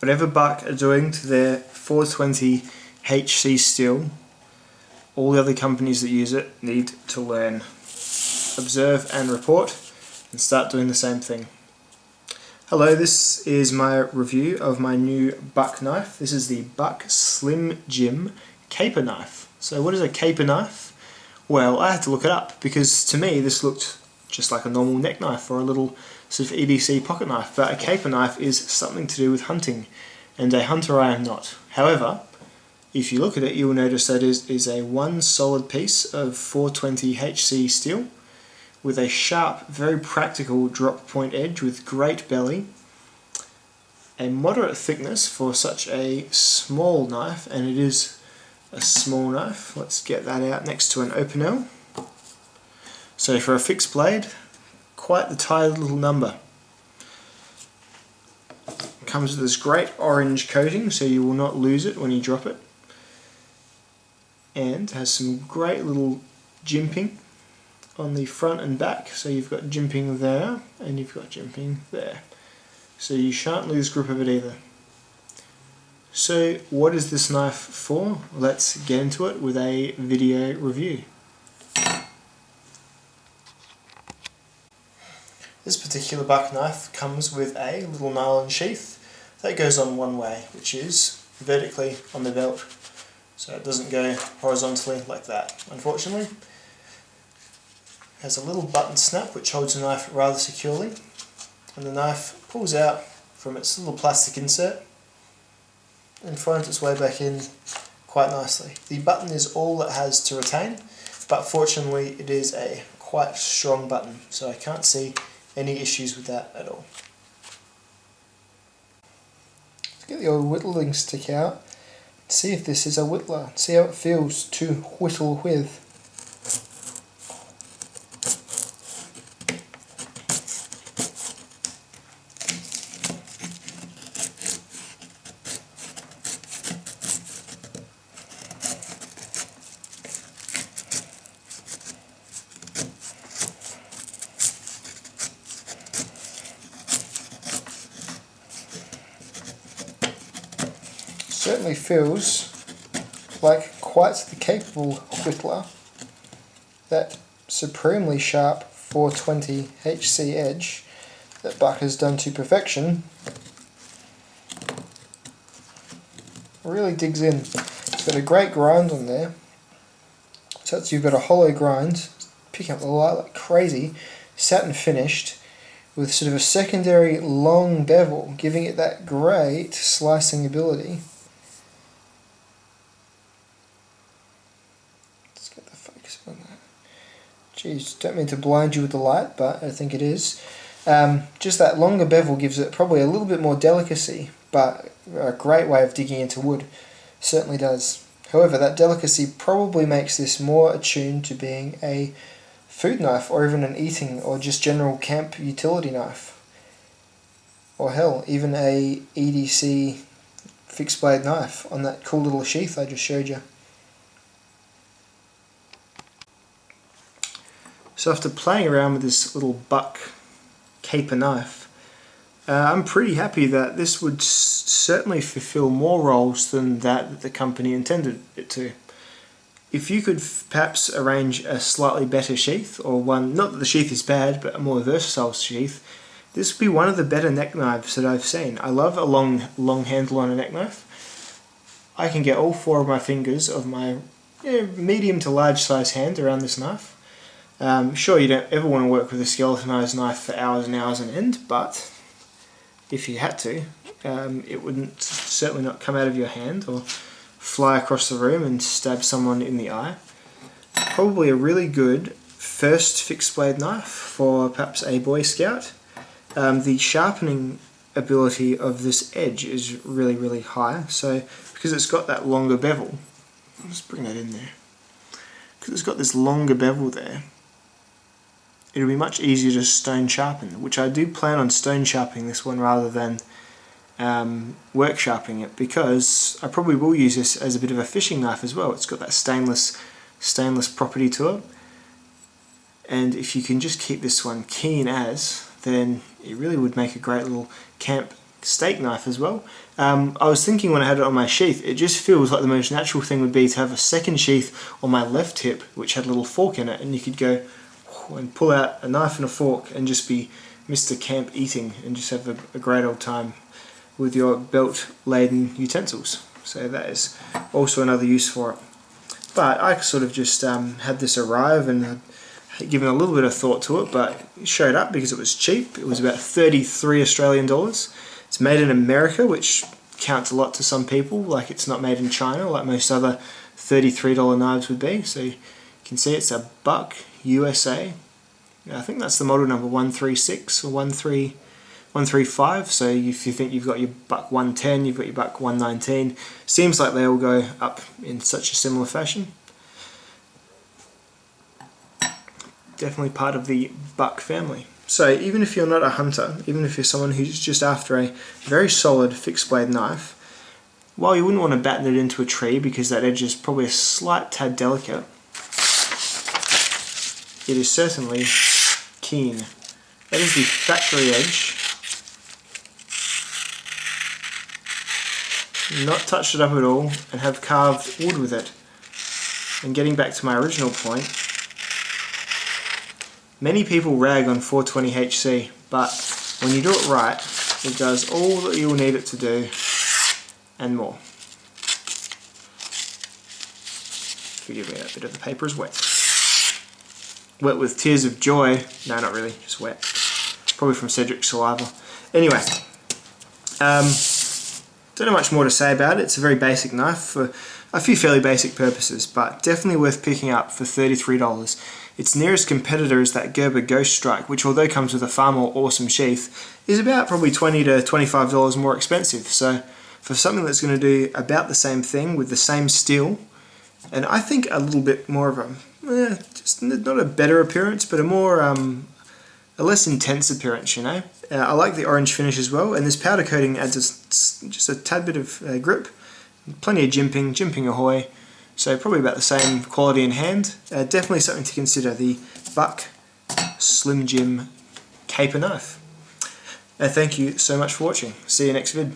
Whatever Buck are doing to their 420 HC steel, all the other companies that use it need to learn, observe and report, and start doing the same thing. Hello, this is my review of my new Buck knife. This is the Buck Slim Jim Caper Knife. So what is a caper knife? Well, I had to look it up because to me this looked just like a normal neck knife or a little sort of EDC pocket knife, but a caper knife is something to do with hunting, and a hunter I am not. However, if you look at it, you will notice that it is a one solid piece of 420 HC steel with a sharp, very practical drop point edge with great belly, a moderate thickness for such a small knife, and it is a small knife. Let's get that out next to an Opinel. So for a fixed blade, quite the tidy little number. Comes with this great orange coating so you will not lose it when you drop it, and has some great little jimping on the front and back. So you've got jimping there and you've got jimping there, so you shan't lose grip of it either. So what is this knife for? Let's get into it with a video review. This particular Buck knife comes with a little nylon sheath that goes on one way, which is vertically on the belt, so it doesn't go horizontally like that, unfortunately. It has a little button snap which holds the knife rather securely, and the knife pulls out from its little plastic insert and finds its way back in quite nicely. The button is all it has to retain, but fortunately it is a quite strong button, so I can't see any issues with that at all. Let's get the old whittling stick out, see if this is a whittler, see how it feels to whittle with. Certainly feels like quite the capable whittler. That supremely sharp 420 HC edge that Buck has done to perfection really digs in. It's got a great grind on there, so you've got a hollow grind, picking up the light like crazy, satin finished, with sort of a secondary long bevel, giving it that great slicing ability. Let's get the focus on that. Jeez, don't mean to blind you with the light, but I think it is. Just that longer bevel gives it probably a little bit more delicacy, but a great way of digging into wood. Certainly does. However, that delicacy probably makes this more attuned to being a food knife, or even an eating or just general camp utility knife, or hell, even a EDC fixed blade knife on that cool little sheath I just showed you. So after playing around with this little Buck caper knife, I'm pretty happy that this would certainly fulfill more roles than that the company intended it to. If you could perhaps arrange a slightly better sheath, or one, not that the sheath is bad, but a more versatile sheath, this would be one of the better neck knives that I've seen. I love a long handle on a neck knife. I can get all four of my fingers of my medium to large size hand around this knife. Sure, you don't ever want to work with a skeletonized knife for hours and hours on end, but if you had to, it wouldn't certainly not come out of your hand or fly across the room and stab someone in the eye. Probably a really good first fixed blade knife for perhaps a Boy Scout. The sharpening ability of this edge is really high, so because it's got that longer bevel, I'll just bring that in there, because it's got this longer bevel there, it'll be much easier to stone sharpen, which I do plan on stone sharpening this one rather than work sharpening it, because I probably will use this as a bit of a fishing knife as well. It's got that stainless property to it, and if you can just keep this one keen as, then it really would make a great little camp steak knife as well. I was thinking when I had it on my sheath, it just feels like the most natural thing would be to have a second sheath on my left hip which had a little fork in it, and you could go and pull out a knife and a fork and just be Mr. Camp eating and just have a great old time with your belt laden utensils. So that is also another use for it. But I sort of just had this arrive and had given a little bit of thought to it, but it showed up because it was cheap. It was about 33 Australian dollars. It's made in America, which counts a lot to some people, like it's not made in China like most other $33 knives would be. So you can see it's a Buck USA. I think that's the model number 136 or 135. So if you think you've got your Buck 110, you've got your Buck 119. Seems like they all go up in such a similar fashion. Definitely part of the Buck family. So even if you're not a hunter, even if you're someone who's just after a very solid fixed blade knife, while you wouldn't want to batten it into a tree because that edge is probably a slight tad delicate, it is certainly keen. That is the factory edge. Not touched it up at all and have carved wood with it. And getting back to my original point, many people rag on 420HC, but when you do it right, it does all that you'll need it to do and more. Forgive me, that bit of the paper is wet. Wet with tears of joy. No, not really, just wet. Probably from Cedric's saliva. Anyway, don't know much more to say about it. It's a very basic knife for a few fairly basic purposes, but definitely worth picking up for $33. Its nearest competitor is that Gerber Ghost Strike, which although comes with a far more awesome sheath, is about probably $20 to $25 more expensive. So for something that's going to do about the same thing with the same steel, and I think a little bit more of a, just not a better appearance, but a more, a less intense appearance, you know. I like the orange finish as well, and this powder coating adds just a tad bit of grip. Plenty of jimping ahoy. So probably about the same quality in hand. Definitely something to consider, the Buck Slim Jim Caper knife. Thank you so much for watching. See you next vid.